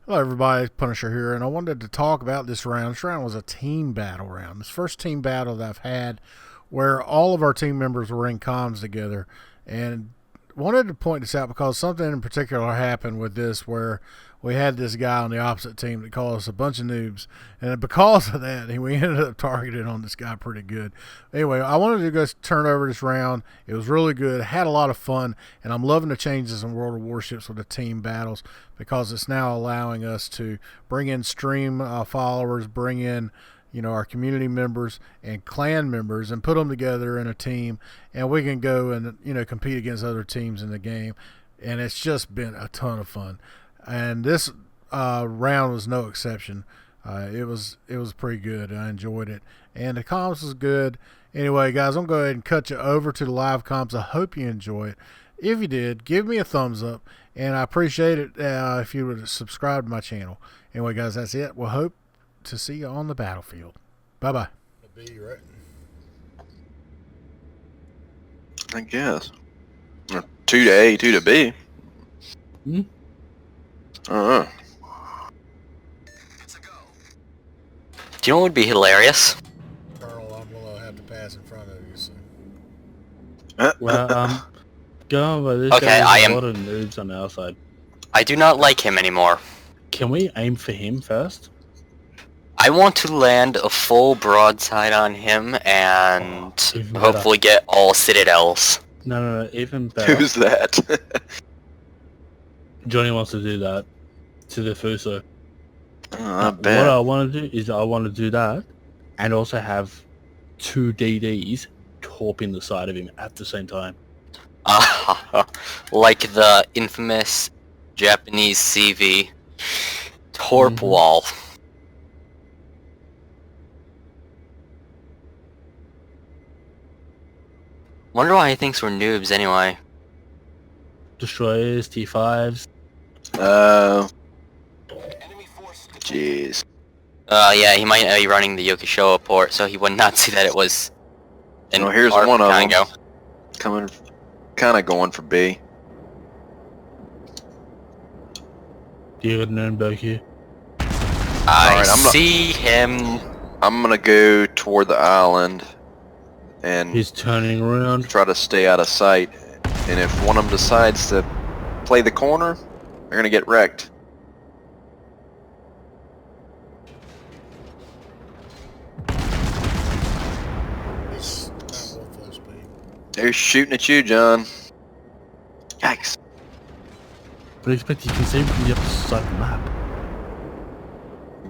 Hello everybody, Punisher here, and I wanted to talk about this round. This round was a team battle round. This first team battle that I've had where all of our team members were in comms together, and wanted to point this out because something in particular happened with this where we had this guy on the opposite team that called us a bunch of noobs, and because of that, we ended up targeting on this guy pretty good. Anyway, I wanted to just turn over this round. It was really good. I had a lot of fun, and I'm loving the changes in World of Warships with the team battles because it's now allowing us to bring in stream followers, bring in our community members and clan members and put them together in a team, and we can go and compete against other teams in the game, and it's just been a ton of fun. And this round was no exception. It was pretty good. I enjoyed it, and the comms was good. Anyway, guys, I'm going to go ahead and cut you over to the live comms. I hope you enjoy it. If you did, give me a thumbs up, and I appreciate it if you would subscribe to my channel. Anyway, guys, that's it. We'll hope to see you on the battlefield. Bye bye. B, right? I guess. 2 to A, 2 to B. Hmm? Uh-huh. Do you know what would be hilarious? Colonel, I'm going to have to pass in front of you soon. Well, go on, but this Okay, guy I has am- a lot of noobs on our side. I do not like him anymore. Can we aim for him first? I want to land a full broadside on him and Even better. hopefully get all citadels. No, even better. Who's that? Johnny wants to do that to the Fuso. I What bet. I want to do is I want to do that and also have 2 DDs torping the side of him at the same time. Like the infamous Japanese CV Torp wall. Wonder why he thinks we're noobs anyway. Destroyers, T5s. Jeez. Yeah, he might be running the Yokishoa port, so he would not see that it was an Here's arc one of them. Tango. Coming, kind of going for B. Do you got an Nürnberg here? I Alright, see him. I'm gonna go toward the island and He's turning around. try to stay out of sight. And if one of them decides to play the corner, they're gonna get wrecked. He's not worth full speed. They're shooting at you, John. Yikes. But I expect you can see him from the other side of the map.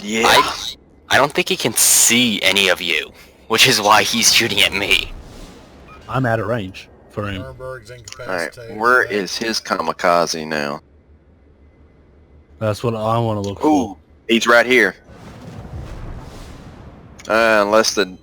Yeah. I don't think he can see any of you, which is why he's shooting at me. I'm out of range for him. Nürnberg's Alright, incapacitated. where is his kamikaze now? That's what I want to look Ooh, for. he's right here. Unless the...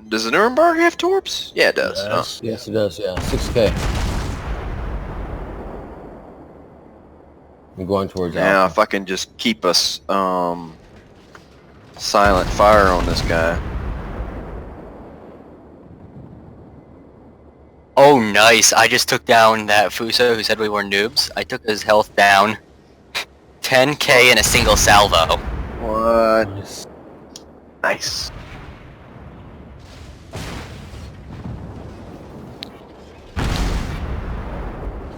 Does the Nuremberg have torps? Yeah, it does. Yes. Yes, it does, yeah. 6K. I'm going towards Now, Alpha. if I can just keep us, silent fire on this guy. Oh, nice. I just took down that Fuso who said we were noobs. I took his health down. 10k in a single salvo. What? Nice. Nice.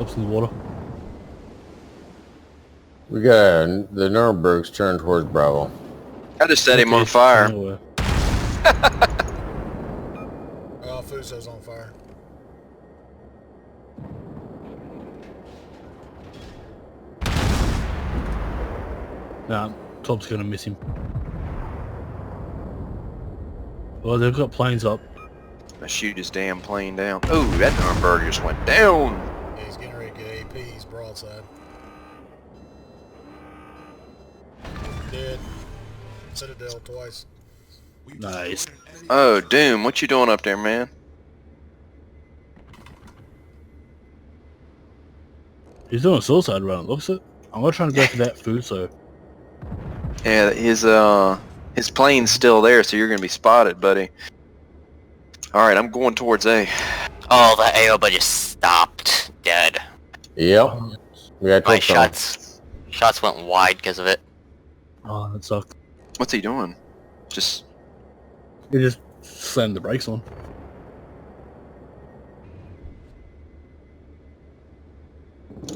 Ups in the water. We got the Nuremberg's turned towards Bravo. I just set him Okay, on fire. nowhere. Oh, Fuso's on fire. Nah, Top's gonna miss him. Well, they've got planes up. I shoot his damn plane down. Ooh, that Nuremberg just went down. Yeah, he's getting ready to get APs broadside. Dead. Citadel twice. Nice. Oh, Doom, what you doing up there, man? He's doing a suicide run, looks it. I'm gonna try and go for that Fuso. Yeah, his plane's still there, so you're gonna be spotted, buddy. Alright, I'm going towards A. Oh, the Aoba just stopped dead. Yep. We got My torps on. shots went wide because of it. Oh, that sucked. What's he doing? Just He just slammed the brakes on.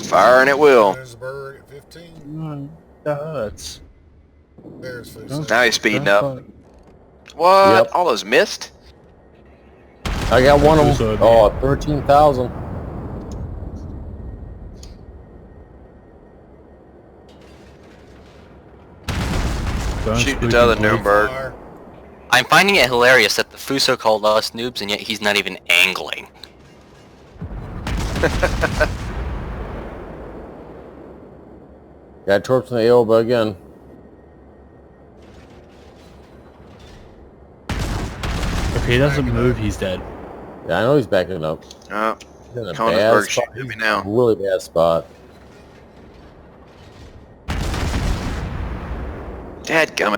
firing at will. There's the bird at 15. No, that hurts. There's food. Don't- Now he's speeding don't up. fuck. What? Yep. All those missed? I got one of Fuso, them. Oh, 13,000. Don't Shoot spook the other me, boy. Nuremberg. Fire. I'm finding it hilarious that the Fuso called us noobs and yet he's not even angling. Got torps in the elbow again. If he doesn't move, he's dead. Yeah, I know he's backing up. Oh, He's in a bad Konigsberg's spot. shooting at me now. Really bad spot. Dadgummit.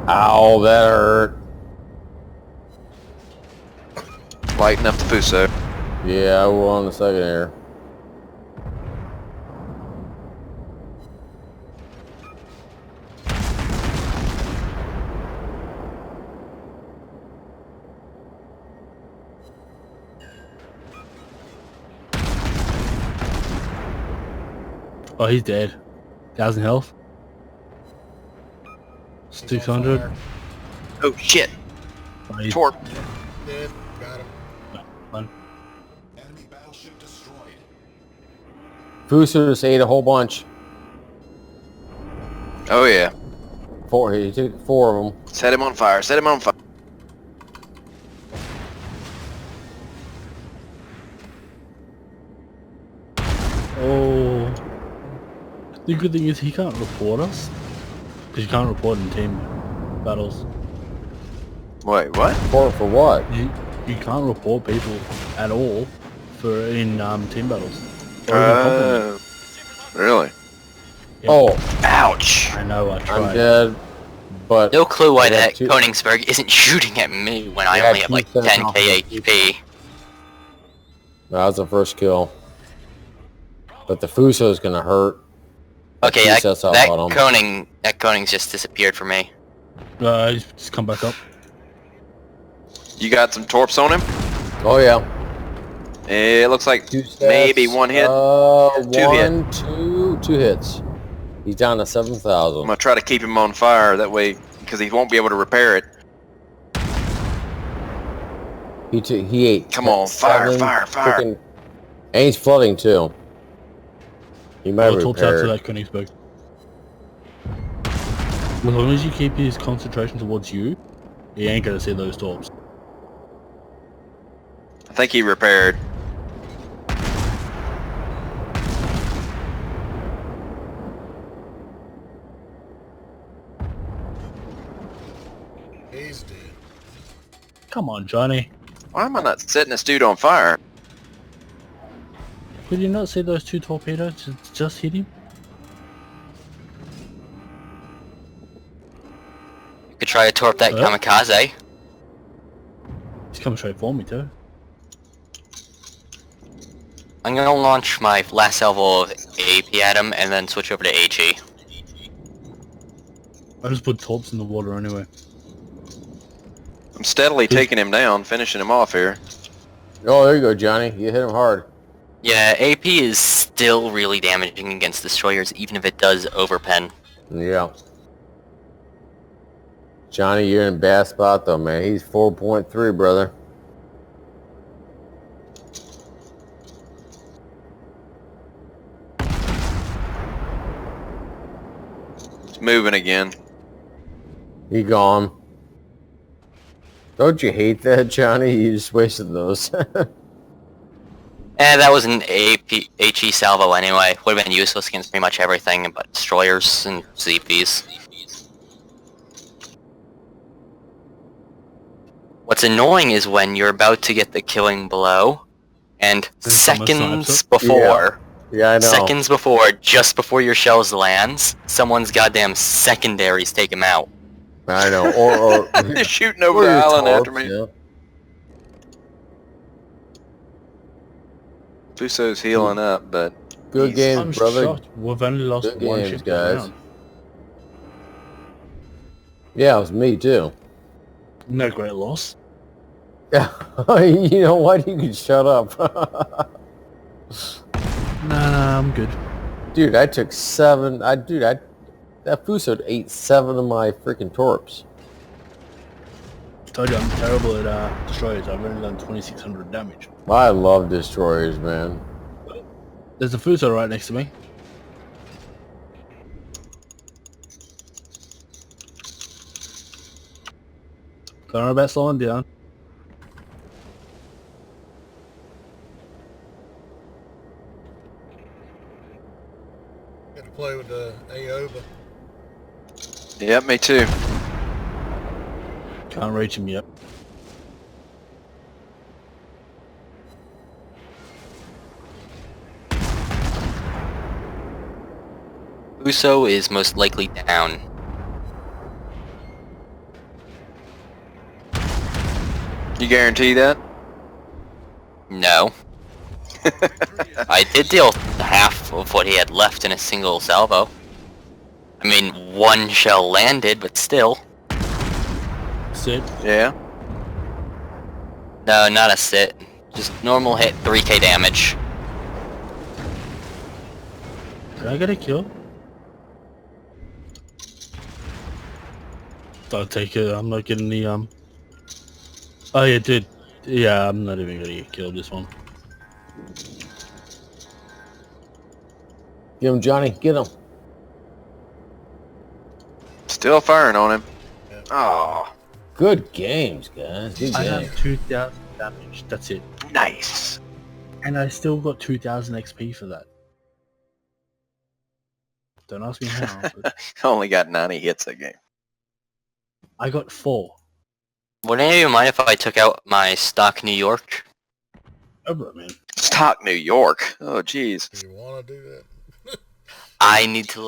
Ow, that hurt. Lighten up the Fuso. Yeah, I will in a second here. Oh, he's dead. 1,000 health. He's on 600. fire. Oh shit. Oh, he's Torp. Dead. Got him. done. Fuso just ate a whole bunch. Oh yeah. He took 4 of them. Set him on fire. Set him on fire. Oh. The good thing is he can't report us. Because you can't report in team battles. Wait, what? For what? You can't report people at all in team battles. Or even compliment. Really? Yep. Oh, Ouch. I know, I I'm tried. dead. But No clue why Yeah, that two- Konigsberg isn't shooting at me when I Yeah, only have like 2,000 10k HP. that was the first kill. But the Fuso's gonna hurt. Okay, He that, sets off that on him. Koning's just disappeared for me. He's just come back up. You got some torps on him? Oh yeah. It looks like 2 steps. maybe one hit. Two hits. He's down to I'm 7,000. gonna try to keep him on fire that way, because he won't be able to repair it. He ate. Come on, fire, 7 fire, fire. freaking- And he's flooding too. He might I'll talk out to repair. that Königsberg. As long as you keep his concentration towards you, he ain't gonna see those torps. I think he repaired. He's dead. Come on, Johnny. Why am I not setting this dude on fire? Did you not see those 2 torpedoes just hit him? You could try to torp that kamikaze. He's coming straight for me too. I'm gonna launch my last salvo of AP at him and then switch over to HE. I just put torps in the water anyway. I'm steadily taking him down, finishing him off here. Oh, there you go, Johnny. You hit him hard. Yeah, AP is still really damaging against destroyers, even if it does overpen. Yeah. Johnny, you're in a bad spot though, man. He's 4.3, brother. It's moving again. He gone. Don't you hate that, Johnny? You just wasted those. That was an HE salvo anyway. Would have been useless against pretty much everything but destroyers and CPs. What's annoying is when you're about to get the killing blow, and Then someone seconds snipes before, Yeah, I know. seconds before, just before your shells lands, someone's goddamn secondaries take him out. I know. Or They're shooting over or the your island tarps, after me. yeah. Fuso's healing up, but Good He's- games, I'm brother. shocked. We've only lost Good one games, ship guys. round. Yeah, it was me too. No great loss. Yeah, you know what? You can shut up. Nah, I'm good. Dude, I took 7. That Fuso ate 7 of my freaking torps. Told you I'm terrible at destroyers. I've only done 2,600 damage. I love destroyers, man. There's a Fuso right next to me. Don't worry about slowing down. Get to play with the AOBA. Yep, me too. Can't reach him yet. Uso is most likely down. You guarantee that? No. I did deal half of what he had left in a single salvo. I mean, one shell landed, but still. Sit. Yeah. No, not a sit. Just normal hit, 3k damage. Did I get a kill? I'll take it. I'm not getting the Oh, yeah, dude. Yeah, I'm not even gonna get killed this one. Get him, Johnny. Get him. Still firing on him. Oh, Good games, guys. Good I games. have 2,000 damage. That's it. nice. And I still got 2,000 XP for that. Don't ask me how, but Only got 90 hits that game. I got 4. Would any of you mind if I took out my stock New York? Oh, bro, man. Stock New York. Oh, jeez. Do you want to do that? I need to level